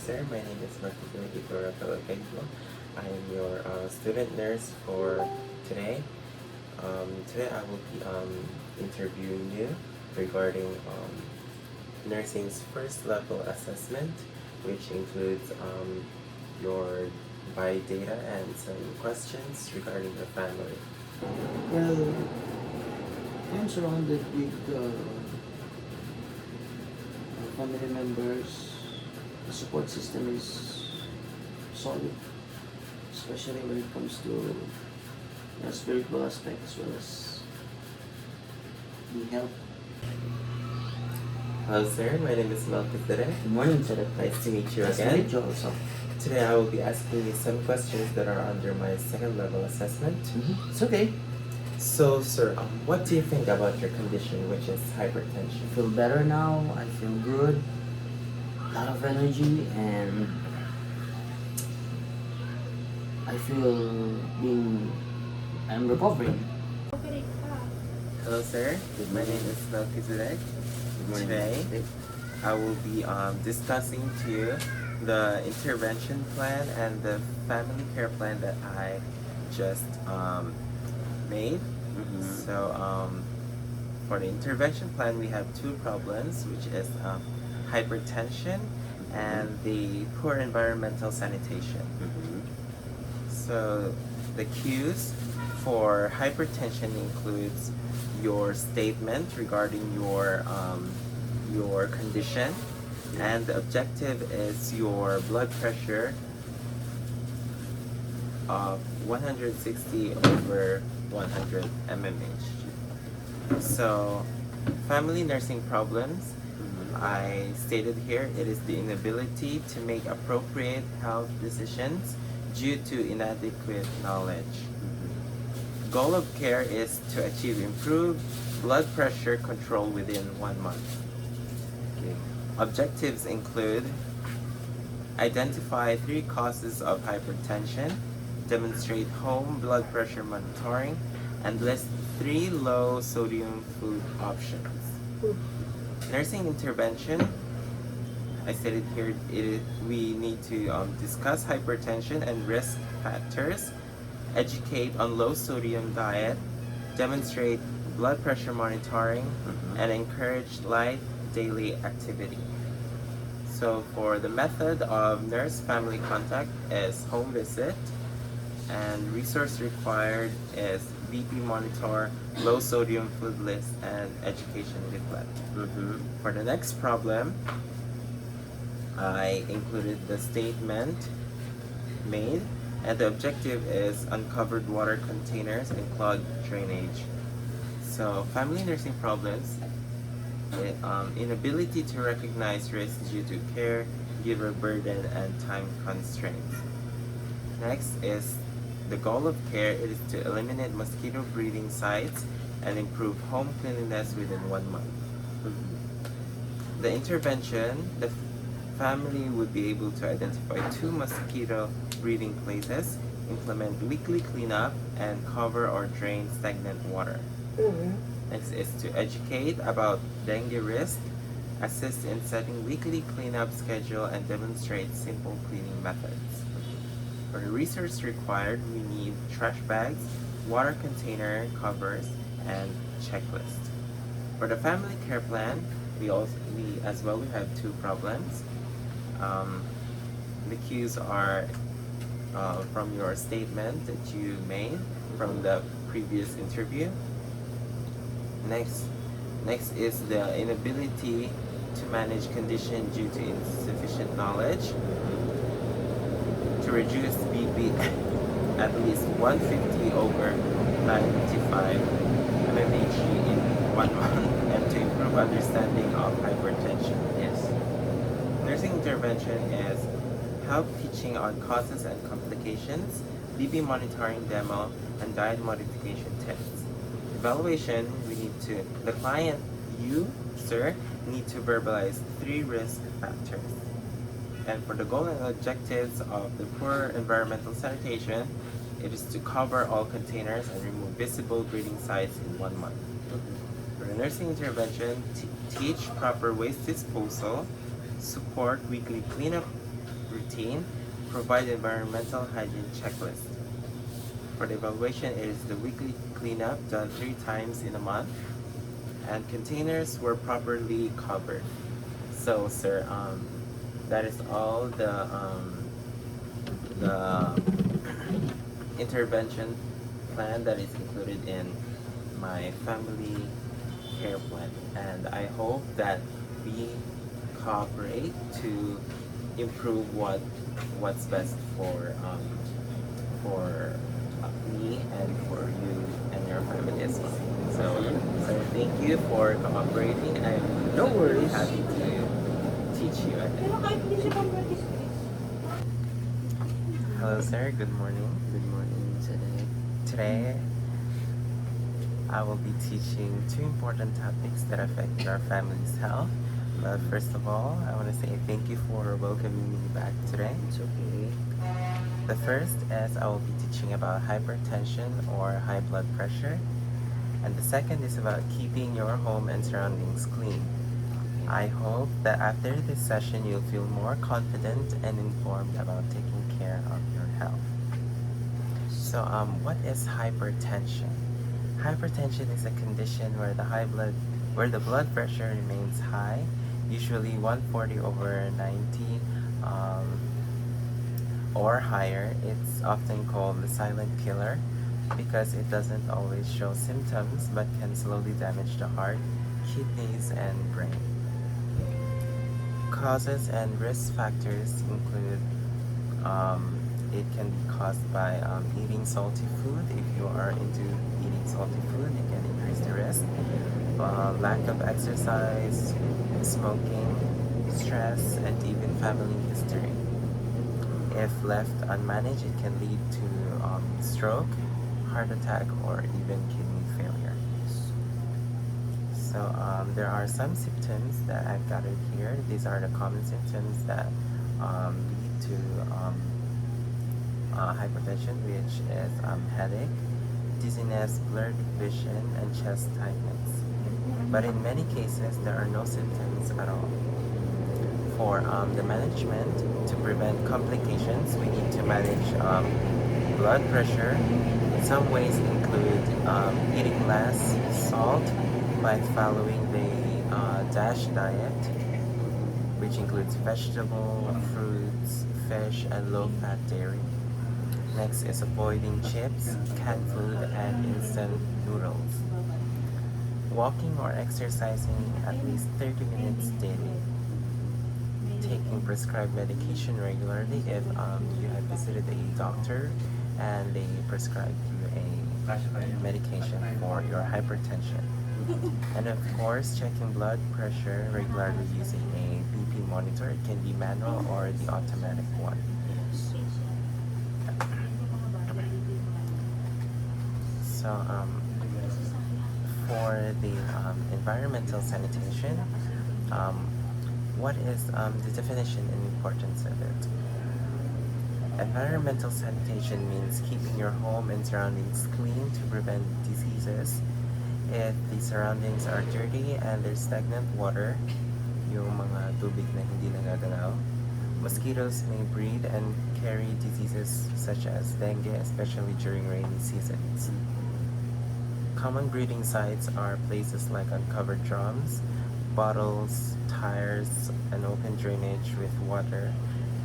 sir. My name is Marco. I am your student nurse for today. Today I will be interviewing you regarding nursing's first level assessment, which includes your bio data and some questions regarding your family. Well, I'm surrounded with family members. The support system is solid, especially when it comes to the spiritual aspect as well as the health. Hello, sir. My name is Melchizedek. Good morning, sir. Nice to meet you Nice to again. meet you also. Today I will be asking you some questions that are under my second level assessment. It's okay. So, sir, what do you think about your condition, which is I hypertension? feel better now. I feel good. A lot of energy, and I feel I'm recovering. Hello, sir. My name is Melchizedek. Good morning. Today, I will be discussing to you the intervention plan and the family care plan that I just made. So, for the intervention plan, we have two problems, which is hypertension and the poor environmental sanitation. So, the cues for hypertension includes your statement regarding your condition, and the objective is your blood pressure of 160 over 100 mmHg. So, family nursing problems, I stated here, it is the inability to make appropriate health decisions due to inadequate knowledge. Goal of care is to achieve improved blood pressure control within 1 month. Objectives include identify 3 causes of hypertension, demonstrate home blood pressure monitoring, and list 3 low sodium food options. Nursing intervention, I stated here, we need to discuss hypertension and risk factors, educate on low sodium diet, demonstrate blood pressure monitoring, and encourage light daily activity. So for the method of nurse-family contact is home visit, and resource required is BP monitor, low sodium food list, and education leaflet. For the next problem, I included the statement made, and the objective is uncovered water containers and clogged drainage. So family nursing problems, inability to recognize risks due to caregiver burden and time constraints. Next is the goal of care. It is to eliminate mosquito breeding sites and improve home cleanliness within 1 month. The intervention, the family would be able to identify 2 mosquito breeding places, implement weekly cleanup, and cover or drain stagnant water. Next is to educate about dengue risk, assist in setting weekly cleanup schedule, and demonstrate simple cleaning methods. For the resource required, we need trash bags, water container covers, and checklist. For the family care plan, we have 2 problems. The cues are from your statement that you made from the previous interview. Next is the inability to manage condition due to insufficient knowledge. To reduce BP at least 150 over 95 mmHg in 1 month, and to improve understanding of hypertension. Yes. Nursing intervention is help teaching on causes and complications, BP monitoring demo, and diet modification tips. Evaluation, the client, you, sir, need to verbalize 3 risk factors. And for the goal and objectives of the poor environmental sanitation, it is to cover all containers and remove visible breeding sites in 1 month. For the nursing intervention, teach proper waste disposal, support weekly cleanup routine, provide environmental hygiene checklist. For the evaluation, it is the weekly cleanup done 3 times in a month, and containers were properly covered. So, sir, that is all the intervention plan that is included in my family care plan, and I hope that we cooperate to improve what's best for me and for you and your family as well. So thank you for cooperating, and I'm No worries. happy to teach you. Hello, sir. Good morning. Good morning today. Today, I will be teaching 2 important topics that affect your family's health. But first of all, I want to say thank you for welcoming me back today. It's okay. The first is I will be teaching about hypertension or high blood pressure. And the second is about keeping your home and surroundings clean. I hope that after this session you'll feel more confident and informed about taking care of your health. So, what is hypertension? Hypertension is a condition where the blood pressure remains high, usually 140/90, or higher. It's often called the silent killer because it doesn't always show symptoms but can slowly damage the heart, kidneys, and brain. Causes and risk factors include it can be caused by eating salty food. If you are into eating salty food, it can increase the risk. Lack of exercise, smoking, stress, and even family history. If left unmanaged, it can lead to stroke, heart attack, or even kidney failure. So there are some symptoms that I've gathered here. These are the common symptoms that lead to hypertension, which is headache, dizziness, blurred vision, and chest tightness. But in many cases, there are no symptoms at all. For the management, to prevent complications, we need to manage blood pressure. Some ways include eating less salt by following the DASH diet, which includes vegetable, fruits, fish, and low-fat dairy. Next is avoiding chips, canned food, and instant noodles. Walking or exercising at least 30 minutes daily. Taking prescribed medication regularly if you have visited a doctor and they prescribe you a medication for your hypertension. And of course, checking blood pressure regularly using a BP monitor. It can be manual or the automatic one. So for the environmental sanitation, what is the definition and importance of it? Environmental sanitation means keeping your home and surroundings clean to prevent diseases. If the surroundings are dirty and there's stagnant water, yung mga tubig na hindi nagagalaw, mosquitoes may breed and carry diseases such as dengue, especially during rainy seasons. Common breeding sites are places like uncovered drums, bottles, tires, and open drainage with water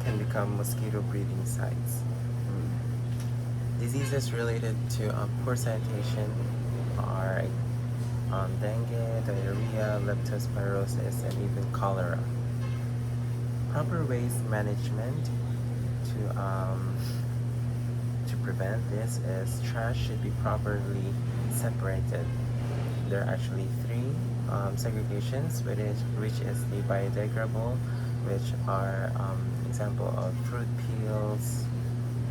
can become mosquito breeding sites. Diseases related to poor sanitation are dengue, diarrhea, leptospirosis, and even cholera. Proper waste management to prevent this is trash should be properly separated. There are actually 3 segregations, which is the biodegradable, which are example of fruit peels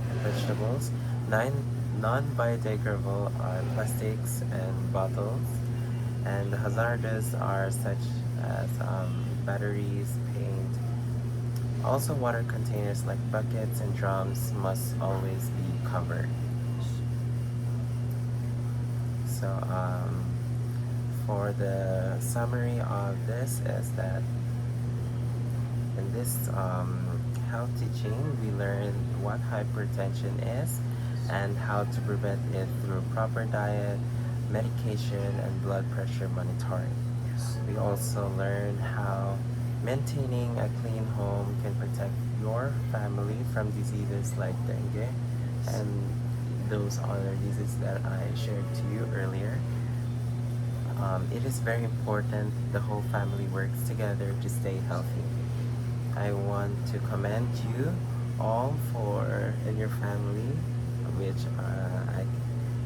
and vegetables. 9 non-biodegradable are plastics and bottles, and the hazardous are such as batteries, paint. Also, water containers like buckets and drums must always be covered. So for the summary of this is that in this health teaching, we learn what hypertension is and how to prevent it through proper diet, medication, and blood pressure monitoring. We also learn how maintaining a clean home can protect your family from diseases like dengue and those other diseases that I shared to you earlier. It is very important the whole family works together to stay healthy. I want to commend you all for and your family, which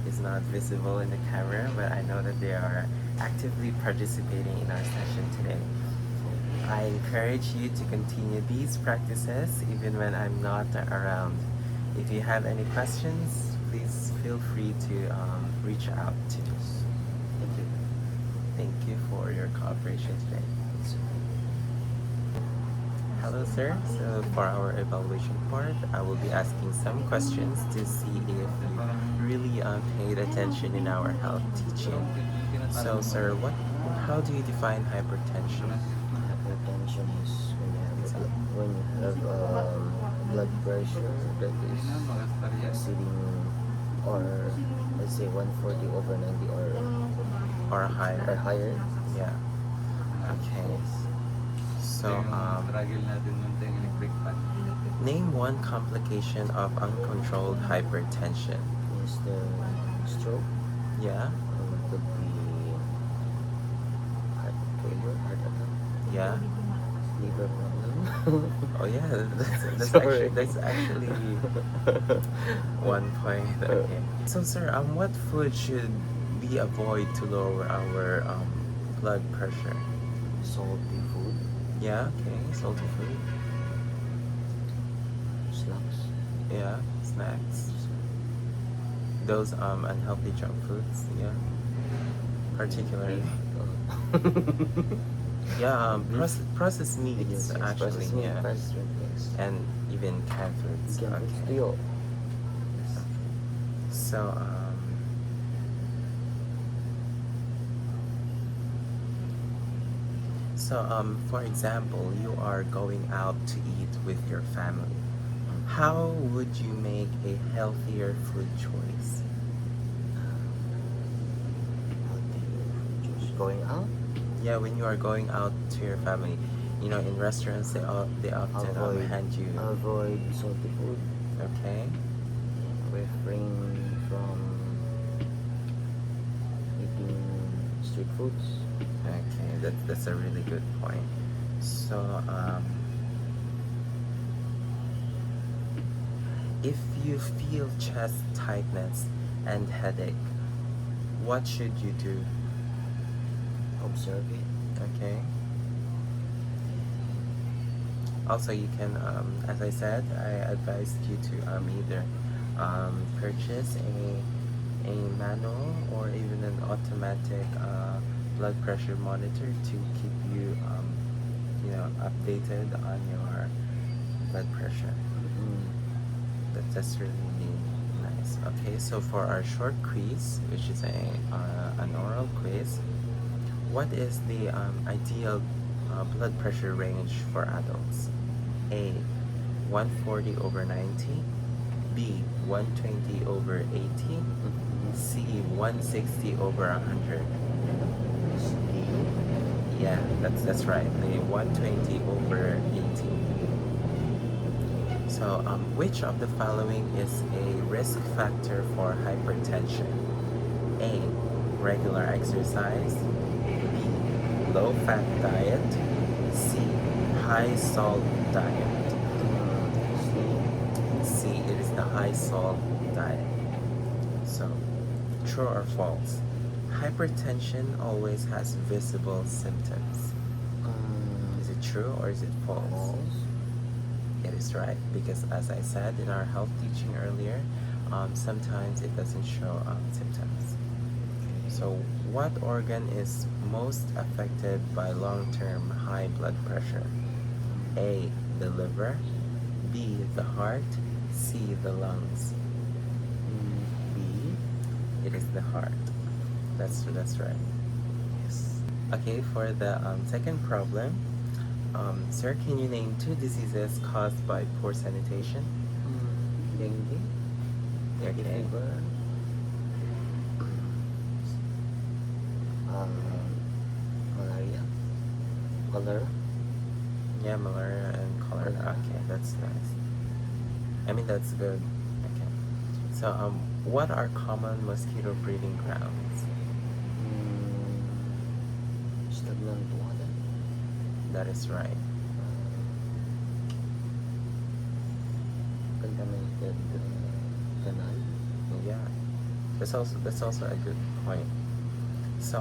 is not visible in the camera, but I know that they are actively participating in our session today. I encourage you to continue these practices even when I'm not around. If you have any questions, please feel free to reach out to us. Thank you. Thank you for your cooperation today. Hello, sir. So for our evaluation part, I will be asking some questions to see if you really paid attention in our health teaching. So, sir, how do you define hypertension? Hypertension is when you have blood pressure that is exceeding, or let's say 140 over 90 Or higher? higher. Yeah. Okay. So, name one complication of uncontrolled hypertension. Is the stroke. Yeah. Could be heart failure, heart attack, Yeah. liver problem. Oh yeah. Sorry. That's actually one point. Okay. So, sir, what food should we avoid to lower our blood pressure? Salty food, Yeah. Okay. Salty food. snacks. Yeah. Snacks. Those unhealthy junk foods. Yeah. Particularly. Yeah. Processed meats Yes, actually. processed meat, Yeah. processed meat, yes. And even canned foods. Canned foods, Okay. Leo. So for example, you are going out to eat with your family. How would you make a healthier food choice? Just going out, Yeah, when you are going out to your family, in restaurants they often hand you. avoid salty food, Okay. refrain from eating street foods. Okay, that's a really good point. So if you feel chest tightness and headache, what should you do? Observe it. Okay. Also, you can, as I said, I advised you to either purchase a manual or even an automatic blood pressure monitor to keep you, updated on your blood pressure. That's really nice. Okay, so for our short quiz, which is an oral quiz, what is the ideal blood pressure range for adults? A, 140 over 90. B, 120 over 80. C, 160 over 100. Yeah, that's right. The 120 over 80. So, which of the following is a risk factor for hypertension? A, regular exercise. B, low-fat diet. C, high-salt diet. C, it is the high-salt diet. So, true or false? Hypertension always has visible symptoms. Is it true or is it false? It is right, because as I said in our health teaching earlier, sometimes it doesn't show symptoms. So what organ is most affected by long-term high blood pressure? A, the liver. B, the heart. C, the lungs. B. It is the heart. That's right. Yes. Okay, for the second problem, Sir, can you name 2 diseases caused by poor sanitation? Dengue, dengue Okay. fever, malaria, cholera. Yeah, malaria and cholera. Cholera. Okay, that's nice. I mean, that's good. Okay. So, what are common mosquito breeding grounds? Stagnant water, That is right. contaminated canal. Yeah, that's also a good point. So,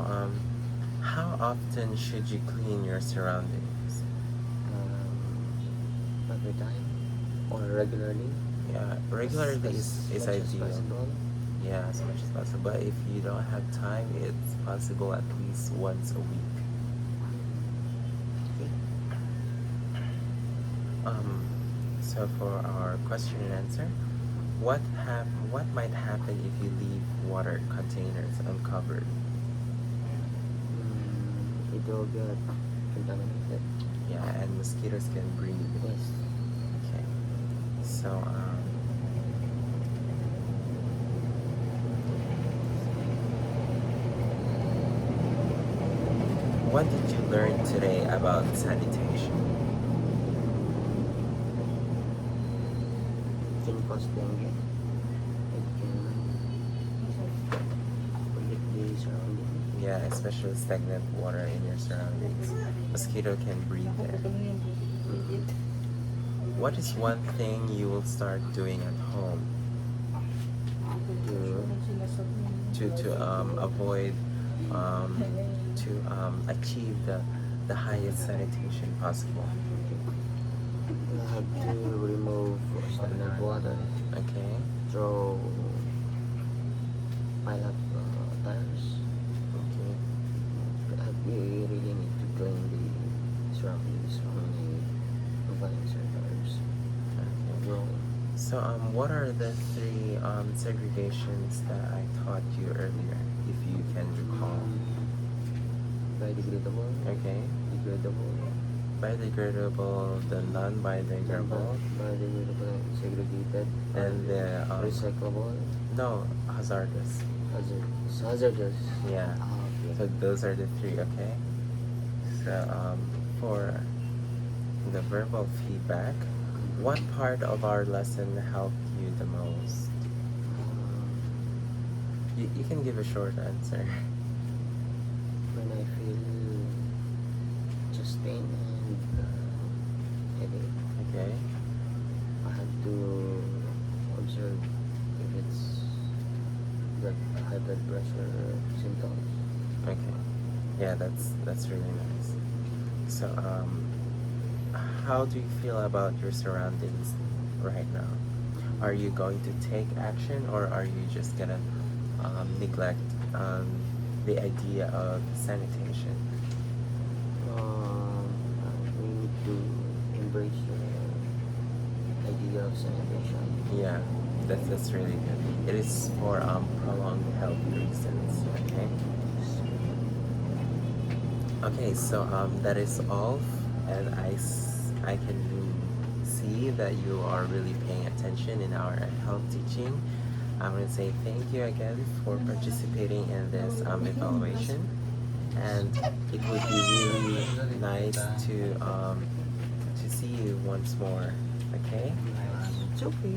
how often should you clean your surroundings? Every time or regularly. Yeah, regularly is As much as ideal. possible. Yeah, as much as possible. But if you don't have time, it's possible at least once a week. Okay. So for our question and answer, what might happen if you leave water containers uncovered? It will get contaminated. Yeah, and mosquitoes can breed. Yes. Okay. So what did you learn today about sanitation? Can cause dengue. It can pollute the surrounding. Yeah, especially stagnant water in your surroundings. Mosquito can breed there. What is one thing you will start doing at home to avoid to achieve the highest sanitation possible? I have to remove stagnant water. Okay. Throw pile up tires. Okay. We really need to clean the surroundings from any complaints or tires. Okay. So what are the 3 segregations that I taught you earlier, if you can recall? Biodegradable. Okay. Degradable. Biodegradable, the non-biodegradable, Biodegradable and segregated. and the recyclable. no, hazardous. Hazardous. Yeah. Okay. So those are the 3. Okay. So for the verbal feedback, what part of our lesson helped you the most? You can give a short answer. When I feel chest pain and headache, Okay. I have to observe if it's the high blood pressure symptoms. Okay. Yeah, that's really nice. So how do you feel about your surroundings right now? Are you going to take action, or are you just gonna neglect the idea of sanitation? We need to embrace the idea of sanitation. Yeah, that's really good. It is for prolonged health reasons. Okay. Okay, so that is all, and I can see that you are really paying attention in our health teaching. I want to say thank you again for participating in this evaluation, and it would be really nice to see you once more. Okay, It's okay.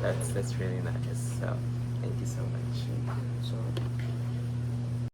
that's really nice. So thank you so much.